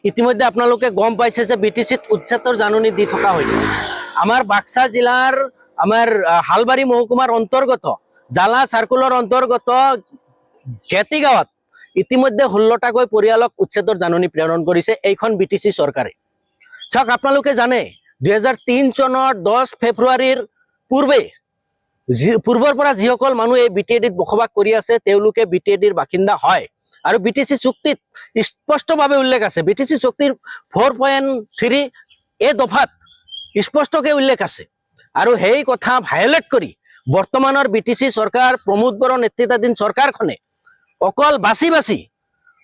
ইতিমধ্যে আপোনালোকে গম পাইছে যে বিটিচিত উচ্ছেদৰ জাননী দি থকা হৈছে। আমাৰ বাক্সা জিলাৰ আমাৰ হালবাৰী মহকুমাৰ অন্তৰ্গত জালা চাৰ্কুলৰ অন্তৰ্গত গেটি গাঁৱত ইতিমধ্যে 16টাকৈ পৰিয়ালক উচ্ছেদৰ জাননী প্ৰেৰণ কৰিছে এইখন বিটিচি চৰকাৰে। চাওক, আপোনালোকে জানে 2003 চনৰ 10 ফেব্ৰুৱাৰীৰ পূৰ্বৰ পৰা যিসকল মানুহ এই বিটিএডিত বসবাস কৰি আছে তেওঁলোকে বিটিএডিৰ বাসিন্দা হয় আৰু বিটিচি চুক্তিত স্পষ্টভাৱে উল্লেখ আছে। বিটিচি চুক্তিৰ 4.3 এই দফাত স্পষ্টকৈ উল্লেখ আছে আৰু সেই কথা ভায়োলেট কৰি বৰ্তমানৰ বিটিচি চৰকাৰ প্ৰমোদ বড়ো নেতৃত্বাধীন চৰকাৰখনে অকল বাছি বাছি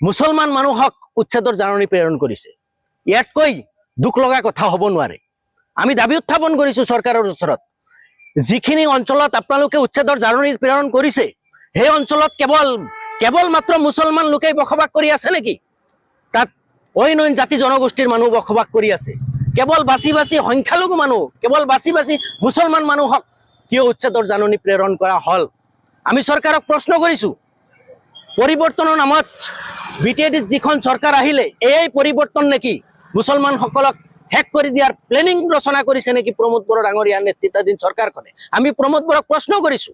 মুছলমান মানুহক উচ্ছেদৰ জাননী প্ৰেৰণ কৰিছে। ইয়াতকৈ দুখ লগা কথা হ'ব নোৱাৰে। আমি দাবী উত্থাপন কৰিছো চৰকাৰৰ ওচৰত, যিখিনি অঞ্চলত আপোনালোকে উচ্ছেদৰ জাননী প্ৰেৰণ কৰিছে সেই অঞ্চলত কেৱল মাত্ৰ মুছলমান লোকেই বসবাস কৰি আছে নেকি? তাত অইন জাতি জনগোষ্ঠীৰ মানুহ বসবাস কৰি আছে। কেৱল বাছি বাছি সংখ্যালঘু মানুহ, কেৱল বাছি বাছি মুছলমান মানুহক কিয় উচ্ছেদৰ জাননী প্ৰেৰণ কৰা হ'ল? আমি চৰকাৰক প্ৰশ্ন কৰিছো, পৰিৱৰ্তনৰ নামত বিটিএডিত যিখন চৰকাৰ আহিলে এই পৰিৱৰ্তন নেকি মুছলমানসকলক শেষ কৰি দিয়াৰ প্লেনিং ৰচনা কৰিছে নেকি প্ৰমোদ বড়ো ডাঙৰীয়াৰ নেতৃত্বাধীন চৰকাৰখনে? আমি প্ৰমোদ বড়োক প্ৰশ্ন কৰিছো।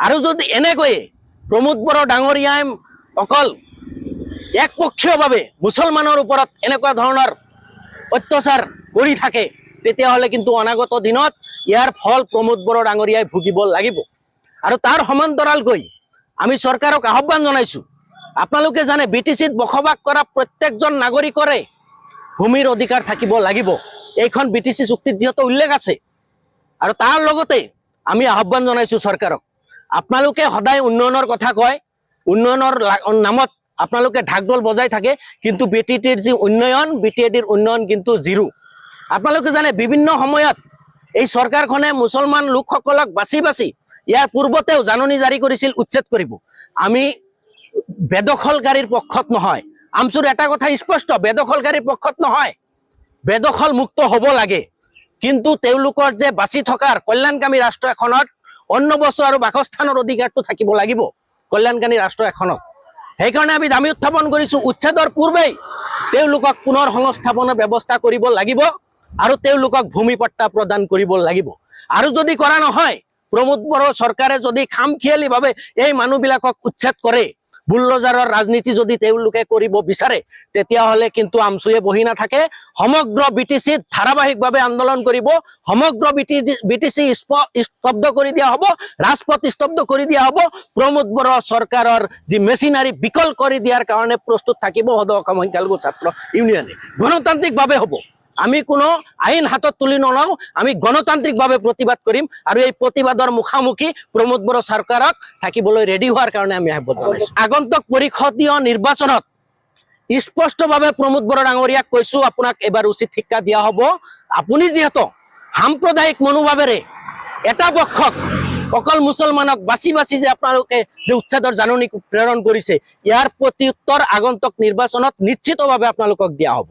আৰু যদি এনেকৈয়ে প্ৰমোদ বড়ো ডাঙৰীয়াই অকল একপক্ষীয়ভাৱে মুছলমানৰ ওপৰত এনেকুৱা ধৰণৰ অত্যাচাৰ কৰি থাকে তেতিয়াহ'লে কিন্তু অনাগত দিনত ইয়াৰ ফল প্ৰমোদ বড়ো ডাঙৰীয়াই ভুগিব লাগিব। আৰু তাৰ সমান্তৰালকৈ আমি চৰকাৰক আহ্বান জনাইছো, আপোনালোকে জানে বিটিচিত বসবাস কৰা প্ৰত্যেকজন নাগৰিকৰে ভূমিৰ অধিকাৰ থাকিব লাগিব। এইখন বিটিচি চুক্তিত যিহেতু উল্লেখ আছে। আৰু তাৰ লগতে আমি আহ্বান জনাইছো চৰকাৰক, আপোনালোকে সদায় উন্নয়নৰ কথা কয়, উন্নয়নৰ নামত আপোনালোকে ঢাকঢোল বজাই থাকে, কিন্তু বিটিটিৰ যি উন্নয়ন, বিটিএডিৰ উন্নয়ন কিন্তু জিৰো। আপোনালোকে জানে বিভিন্ন সময়ত এই চৰকাৰখনে মুছলমান লোকসকলক বাছি বাছি ইয়াৰ পূৰ্বতেও জাননী জাৰি কৰিছিল উচ্ছেদ কৰিব। আমি বেদখলকাৰীৰ পক্ষত নহয়। আমচুৰ এটা কথা স্পষ্ট, বেদখলকাৰীৰ পক্ষত নহয়, বেদখল মুক্ত হ'ব লাগে। কিন্তু তেওঁলোকৰ যে বাছি থকাৰ কল্যাণকামী ৰাষ্ট্ৰ এখনত অন্ন বস্ত্ৰ আৰু বাসস্থানৰ অধিকাৰটো থাকিব লাগিব কল্যাণকামী ৰাষ্ট্ৰ এখনত। সেইকাৰণে আমি দাবী উত্থাপন কৰিছো, উচ্ছেদৰ পূৰ্বেই তেওঁলোকক পুনৰ সংস্থাপনৰ ব্যৱস্থা কৰিব লাগিব আৰু তেওঁলোকক ভূমি পট্টা প্ৰদান কৰিব লাগিব। আৰু যদি কৰা নহয়, প্ৰমোদ বড়ো চৰকাৰে যদি খামখিয়ালিভাৱে এই মানুহবিলাকক উচ্ছেদ কৰে, বুলডোজাৰৰ ৰাজনীতি যদি তেওঁলোকে কৰিব বিচাৰে, তেতিয়াহ'লে কিন্তু আমচুৱে বহি নাথাকে। সমগ্ৰ বিটিচিত ধাৰাবাহিকভাৱে আন্দোলন কৰিব, সমগ্ৰ বিটিচি স্তব্ধ কৰি দিয়া হ'ব, ৰাজপথ স্তব্ধ কৰি দিয়া হ'ব। প্ৰমোদ বড়ো চৰকাৰৰ যি মেচিনাৰী বিকল কৰি দিয়াৰ কাৰণে প্ৰস্তুত থাকিব সদৌ অসম সংখ্যালঘু ছাত্ৰ ইউনিয়নে। গণতান্ত্ৰিকভাৱে হ'ব। আমি কোনো আইন হাতত তুলি নলওঁ, আমি গণতান্ত্ৰিকভাৱে প্ৰতিবাদ কৰিম আৰু এই প্ৰতিবাদৰ মুখামুখি প্ৰমোদ বড়ো চৰকাৰক থাকিবলৈ ৰেডি হোৱাৰ কাৰণে আমি আহ্বান জনাইছো। আগন্তুক পৰিষদীয় নিৰ্বাচনত স্পষ্টভাৱে প্ৰমোদ বড়ো ডাঙৰীয়াক কৈছো, আপোনাক এবাৰ উচিত শিক্ষা দিয়া হ'ব। আপুনি যিহেতু সাম্প্ৰদায়িক মনোভাৱেৰে এটা পক্ষক অকল মুছলমানক বাছি বাছি যে আপোনালোকে যে উচ্ছেদৰ জাননী প্ৰেৰণ কৰিছে, ইয়াৰ প্ৰত্যুত্তৰ আগন্তুক নিৰ্বাচনত নিশ্চিতভাৱে আপোনালোকক দিয়া হ'ব।